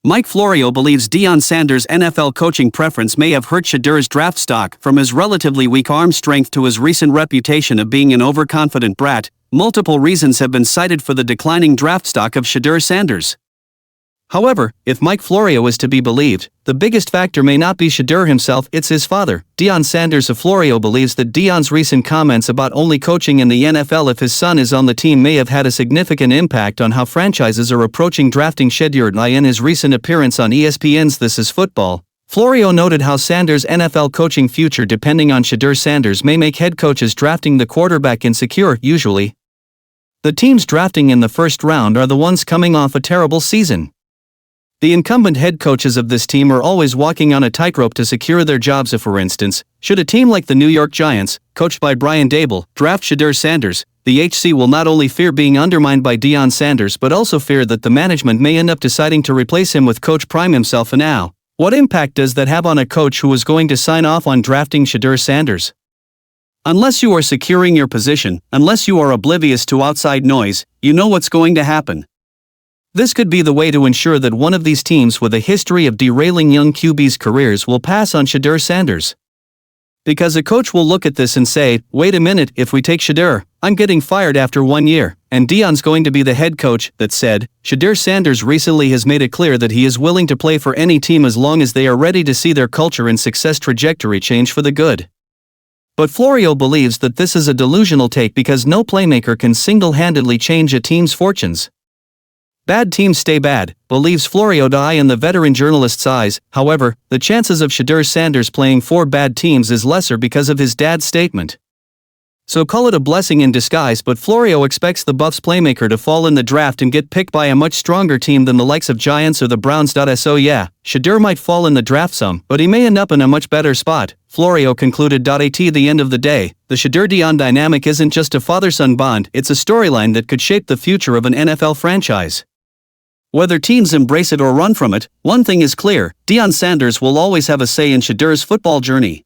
Mike Florio believes Deion Sanders' NFL coaching preference may have hurt Shedeur's draft stock. From his relatively weak arm strength to his recent reputation of being an overconfident brat, multiple reasons have been cited for the declining draft stock of Shedeur Sanders. However, if Mike Florio is to be believed, the biggest factor may not be Shedeur himself, it's his father. Deion Sanders of Florio believes that Deion's recent comments about only coaching in the NFL if his son is on the team may have had a significant impact on how franchises are approaching drafting Shedeur. In his recent appearance on ESPN's This Is Football, Florio noted how Sanders' NFL coaching future depending on Shedeur Sanders may make head coaches drafting the quarterback insecure. Usually, the teams drafting in the first round are the ones coming off a terrible season. The incumbent head coaches of this team are always walking on a tightrope to secure their jobs. If, for instance, should a team like the New York Giants, coached by Brian Daboll, draft Shedeur Sanders, the HC will not only fear being undermined by Deion Sanders but also fear that the management may end up deciding to replace him with Coach Prime himself. And now, what impact does that have on a coach who is going to sign off on drafting Shedeur Sanders? Unless you are securing your position, unless you are oblivious to outside noise, you know what's going to happen. This could be the way to ensure that one of these teams with a history of derailing young QBs' careers will pass on Shedeur Sanders. Because a coach will look at this and say, wait a minute, if we take Shedeur, I'm getting fired after 1 year, and Deion's going to be the head coach. That said, Shedeur Sanders recently has made it clear that he is willing to play for any team as long as they are ready to see their culture and success trajectory change for the good. But Florio believes that this is a delusional take because no playmaker can single-handedly change a team's fortunes. Bad teams stay bad, believes Florio. In the veteran journalist's eyes, however, the chances of Shedeur Sanders playing for bad teams is lesser because of his dad's statement. So call it a blessing in disguise, but Florio expects the Buffs playmaker to fall in the draft and get picked by a much stronger team than the likes of Giants or the Browns. So yeah, Shedeur might fall in the draft some, but he may end up in a much better spot, Florio concluded. At the end of the day, the Shedeur-Deion dynamic isn't just a father-son bond, it's a storyline that could shape the future of an NFL franchise. Whether teams embrace it or run from it, one thing is clear, Deion Sanders will always have a say in Shedeur's football journey.